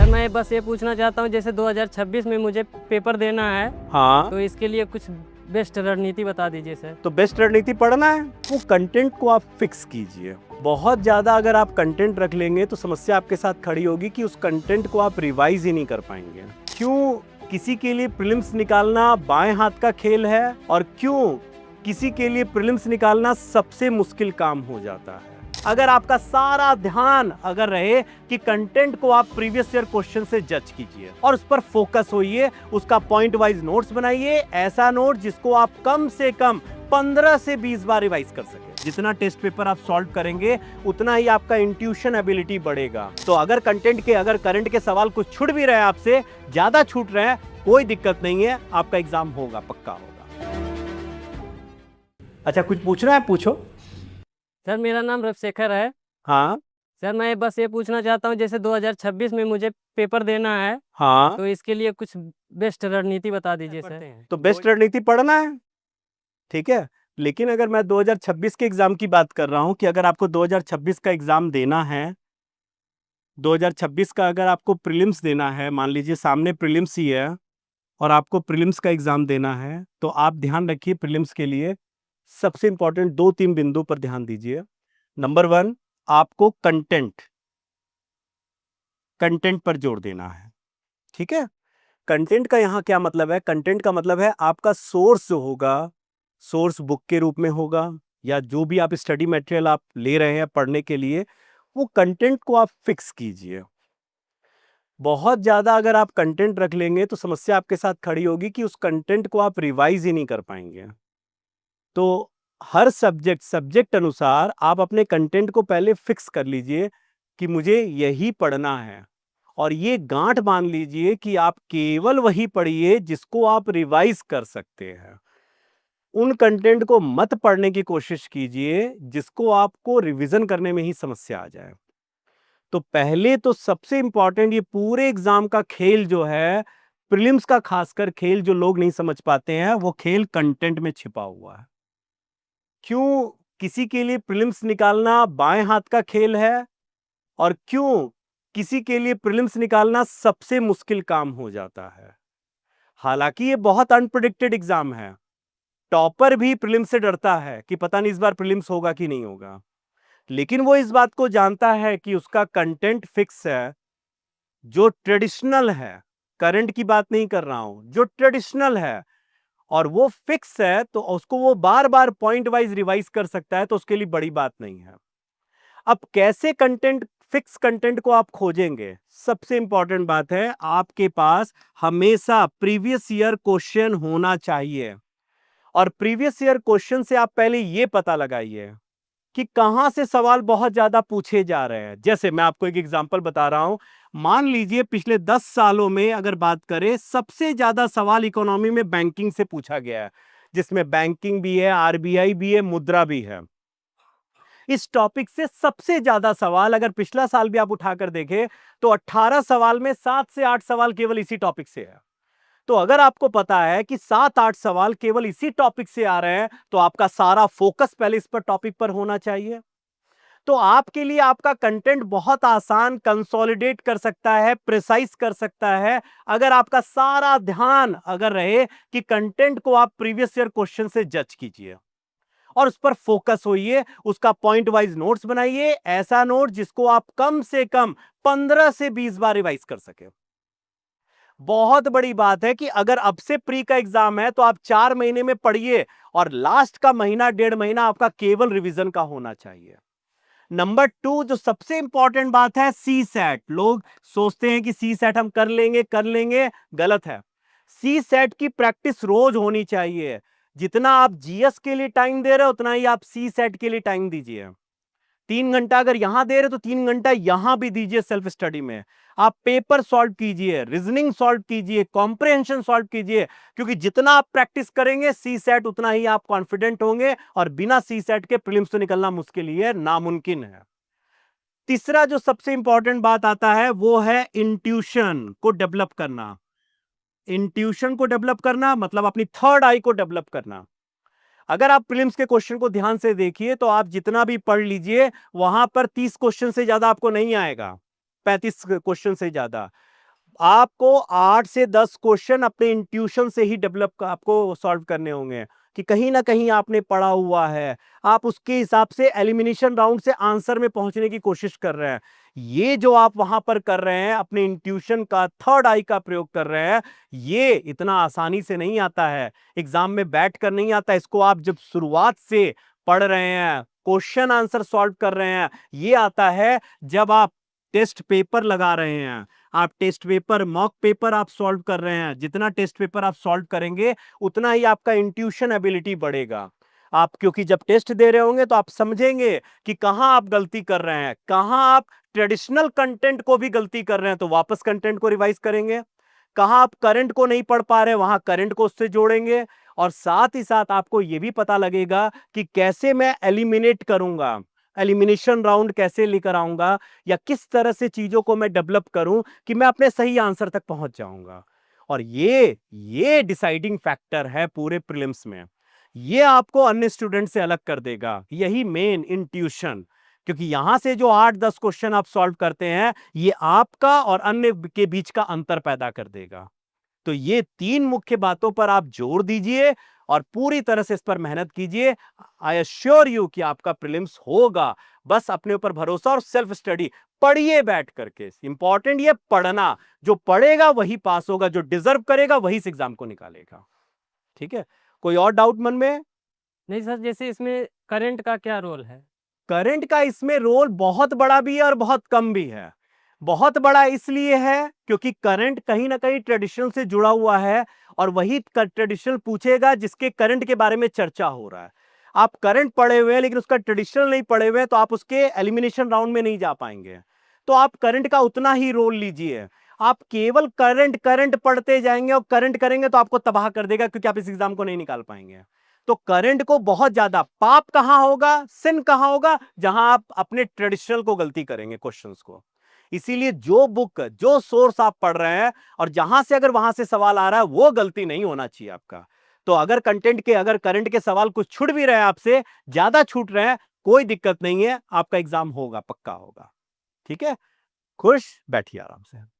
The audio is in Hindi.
सर मैं बस ये पूछना चाहता हूँ, जैसे 2026 में मुझे पेपर देना है, हाँ, तो इसके लिए कुछ बेस्ट रणनीति बता दीजिए सर। तो बेस्ट रणनीति पढ़ना है, वो कंटेंट को आप फिक्स कीजिए। बहुत ज्यादा अगर आप कंटेंट रख लेंगे तो समस्या आपके साथ खड़ी होगी कि उस कंटेंट को आप रिवाइज ही नहीं कर पाएंगे। क्यों किसी के लिए प्रीलिम्स निकालना बाएं हाथ का खेल है और क्यों किसी के लिए प्रीलिम्स निकालना सबसे मुश्किल काम हो जाता है। अगर आपका सारा ध्यान अगर रहे कि कंटेंट को आप प्रीवियस ईयर क्वेश्चन से जज कीजिए और उस पर फोकस होइए, उसका पॉइंट वाइज नोट्स बनाइए, ऐसा नोट जिसको आप कम से कम 15 से 20 बार रिवाइज कर सके। जितना टेस्ट पेपर आप सॉल्व करेंगे उतना ही आपका इंट्यूशन एबिलिटी बढ़ेगा। तो अगर करंट के सवाल कुछ छूट भी रहे, आपसे ज्यादा छूट रहे हैं, कोई दिक्कत नहीं है, आपका एग्जाम होगा, पक्का होगा। अच्छा, कुछ पूछना है पूछो। सर मेरा नाम रविशेखर है। हाँ सर मैं बस ये पूछना चाहता हूँ, जैसे 2026 में मुझे पेपर देना है, हाँ, तो इसके लिए कुछ बेस्ट रणनीति बता दीजिए सर। तो बेस्ट रणनीति पढ़ना है, ठीक है। लेकिन अगर मैं 2026 के एग्जाम की बात कर रहा हूं कि अगर आपको 2026 का एग्जाम देना है, 2026 का अगर आपको प्रीलिम्स देना है, मान लीजिए सामने प्रीलिम्स ही है और आपको प्रीलिम्स का एग्जाम देना है, तो आप ध्यान रखिए प्रीलिम्स के लिए सबसे इंपॉर्टेंट 2-3 बिंदु पर ध्यान दीजिए। नंबर 1, आपको कंटेंट पर जोर देना है, ठीक है। कंटेंट का यहां क्या मतलब है? कंटेंट का मतलब है आपका सोर्स जो होगा, सोर्स बुक के रूप में होगा या जो भी आप स्टडी मटेरियल आप ले रहे हैं पढ़ने के लिए, वो कंटेंट को आप फिक्स कीजिए। बहुत ज्यादा अगर आप कंटेंट रख लेंगे तो समस्या आपके साथ खड़ी होगी कि उस कंटेंट को आप रिवाइज ही नहीं कर पाएंगे। तो हर सब्जेक्ट अनुसार आप अपने कंटेंट को पहले फिक्स कर लीजिए कि मुझे यही पढ़ना है, और ये गांठ बांध लीजिए कि आप केवल वही पढ़िए जिसको आप रिवाइज कर सकते हैं। उन कंटेंट को मत पढ़ने की कोशिश कीजिए जिसको आपको रिवीजन करने में ही समस्या आ जाए। तो पहले तो सबसे इंपॉर्टेंट ये पूरे एग्जाम का खेल जो है, प्रीलिम्स का खासकर खेल जो लोग नहीं समझ पाते हैं, वो खेल कंटेंट में छिपा हुआ है। क्यों किसी के लिए प्रीलिम्स निकालना बाएं हाथ का खेल है और क्यों किसी के लिए प्रीलिम्स निकालना सबसे मुश्किल काम हो जाता है। हालांकि ये बहुत अनप्रेडिक्टेड एग्जाम है, टॉपर भी प्रीलिम्स से डरता है कि पता नहीं इस बार प्रीलिम्स होगा कि नहीं होगा, लेकिन वो इस बात को जानता है कि उसका कंटेंट फिक्स है, जो ट्रेडिशनल है। करंट की बात नहीं कर रहा हूं, जो ट्रेडिशनल है और वो फिक्स है, तो उसको वो बार बार पॉइंट वाइज रिवाइज कर सकता है, तो उसके लिए बड़ी बात नहीं है। अब कैसे फिक्स कंटेंट को आप खोजेंगे? सबसे इंपॉर्टेंट बात है, आपके पास हमेशा प्रीवियस ईयर क्वेश्चन होना चाहिए। और प्रीवियस ईयर क्वेश्चन से आप पहले यह पता लगाइए कि कहां से सवाल बहुत ज्यादा पूछे जा रहे हैं। जैसे मैं आपको एक एग्जांपल बता रहा हूं, मान लीजिए पिछले 10 सालों में अगर बात करें, सबसे ज्यादा सवाल इकोनॉमी में बैंकिंग से पूछा गया है, जिसमें बैंकिंग भी है, आरबीआई भी है, मुद्रा भी है। इस टॉपिक से सबसे ज्यादा सवाल अगर पिछला साल भी आप उठाकर देखें तो 18 सवाल में 7 से 8 सवाल केवल इसी टॉपिक से है। तो अगर आपको पता है कि 7-8 सवाल केवल इसी टॉपिक से आ रहे हैं, तो आपका सारा फोकस पहले इस पर टॉपिक पर होना चाहिए। तो आपके लिए आपका कंटेंट बहुत आसान कंसोलिडेट कर सकता है, प्रिसाइज कर सकता है, अगर आपका सारा ध्यान अगर रहे कि कंटेंट को आप प्रीवियस ईयर क्वेश्चन से जज कीजिए और उस पर फोकस होइए, उसका पॉइंट वाइज नोट्स बनाइए, ऐसा नोट जिसको आप कम से कम 15 से 20 बार रिवाइज कर सके। बहुत बड़ी बात है कि अगर अब से प्री का एग्जाम है तो आप 4 महीने में पढ़िए और लास्ट का महीना 1.5 महीना आपका केवल रिवीजन का होना चाहिए। नंबर 2, जो सबसे इंपॉर्टेंट बात है, सी सेट। लोग सोचते हैं कि सी सेट हम कर लेंगे, गलत है। सी सेट की प्रैक्टिस रोज होनी चाहिए। जितना आप जीएस के लिए टाइम दे रहे हो उतना ही आप सी सेट के लिए टाइम दीजिए। 3 घंटा अगर यहां दे रहे तो 3 घंटा यहां भी दीजिए सेल्फ स्टडी में। आप पेपर सॉल्व कीजिए, रीजनिंग सॉल्व कीजिए, कॉम्प्रिहेंशन सॉल्व कीजिए, क्योंकि जितना आप प्रैक्टिस करेंगे सी सेट उतना ही आप कॉन्फिडेंट होंगे, और बिना सी सेट के प्रीलिम्स तो निकलना मुश्किल ही है, नामुमकिन है। तीसरा जो सबसे इंपॉर्टेंट बात आता है वो है इंट्यूशन को डेवलप करना। इंट्यूशन को डेवलप करना मतलब अपनी थर्ड आई को डेवलप करना। अगर आप प्रीलिम्स के क्वेश्चन को ध्यान से देखिए तो आप जितना भी पढ़ लीजिए वहां पर 30 क्वेश्चन से ज्यादा आपको नहीं आएगा, 35 क्वेश्चन से ज्यादा। आपको 8 से 10 क्वेश्चन अपने इंट्यूशन से ही डेवलप आपको सॉल्व करने होंगे कि कहीं ना कहीं आपने पढ़ा हुआ है, आप उसके हिसाब से एलिमिनेशन राउंड से आंसर में पहुंचने की कोशिश कर रहे हैं। ये जो आप वहां पर कर रहे हैं, अपने इंट्यूशन का, थर्ड आई का प्रयोग कर रहे हैं, ये इतना आसानी से नहीं आता है, एग्जाम में बैठ कर नहीं आता। इसको आप जब शुरुआत से पढ़ रहे हैं, क्वेश्चन आंसर सॉल्व कर रहे हैं, ये आता है जब आप टेस्ट पेपर लगा रहे हैं, आप टेस्ट पेपर, मॉक पेपर आप सॉल्व कर रहे हैं। जितना टेस्ट पेपर आप सॉल्व करेंगे उतना ही आपका इंट्यूशन एबिलिटी बढ़ेगा। आप क्योंकि जब टेस्ट दे रहे होंगे तो आप समझेंगे कि कहां आप गलती कर रहे हैं, कहां आप ट्रेडिशनल कंटेंट को भी गलती कर रहे हैं तो वापस कंटेंट को रिवाइज करेंगे, कहां आप करंट को नहीं पढ़ पा रहे वहां करंट को उससे जोड़ेंगे, और साथ ही साथ आपको यह भी पता लगेगा कि कैसे मैं एलिमिनेट करूंगा, एलिमिनेशन राउंड कैसे लेकर आऊंगा, या किस तरह से चीजों को मैं डेवलप करूं कि मैं अपने सही आंसर तक पहुंच जाऊंगा। और ये डिसाइडिंग फैक्टर है पूरे प्रीलिम्स में। ये आपको अन्य स्टूडेंट से अलग कर देगा, यही मेन इंट्यूशन। क्योंकि यहां से जो 8-10 क्वेश्चन आप सॉल्व करते हैं, ये आपका और अन्य के बीच का अंतर पैदा कर देगा। तो ये 3 मुख्य बातों पर आप जोर दीजिए और पूरी तरह से इस पर मेहनत कीजिए। आई एश्योर यू कि आपका प्रीलिम्स होगा। बस अपने ऊपर भरोसा और सेल्फ स्टडी, पढ़िए बैठ करके। इंपॉर्टेंट ये पढ़ना, जो पढ़ेगा वही पास होगा, जो डिजर्व करेगा वही इस एग्जाम को निकालेगा। ठीक है, कोई और डाउट मन में? नहीं सर, जैसे इसमें करंट का क्या रोल है? करंट का इसमें रोल बहुत बड़ा भी है और बहुत कम भी है। बहुत बड़ा इसलिए है क्योंकि करंट कहीं ना कहीं ट्रेडिशनल से जुड़ा हुआ है, और वही ट्रेडिशनल पूछेगा जिसके करंट के बारे में चर्चा हो रहा है। आप करंट पढ़े हुए हैं लेकिन उसका ट्रेडिशनल नहीं पढ़े हुए हैं तो आप उसके एलिमिनेशन राउंड में नहीं जा पाएंगे। तो आप करंट का उतना ही रोल लीजिए। आप केवल करंट करंट पढ़ते जाएंगे और करंट करेंगे तो आपको तबाह कर देगा, क्योंकि आप इस एग्जाम को नहीं निकाल पाएंगे। तो करंट को बहुत ज्यादा, पाप कहां होगा, सिन कहां होगा, जहां आप अपने ट्रेडिशनल को गलती करेंगे, क्वेश्चंस को। इसीलिए जो बुक, जो सोर्स आप पढ़ रहे हैं और जहां से अगर वहां से सवाल आ रहा है, वो गलती नहीं होना चाहिए आपका। तो अगर कंटेंट के, अगर करंट के सवाल कुछ छूट भी रहे हैं आपसे, ज्यादा छूट रहे हैं, कोई दिक्कत नहीं है, आपका एग्जाम होगा, पक्का होगा। ठीक है, खुश बैठिए आराम से।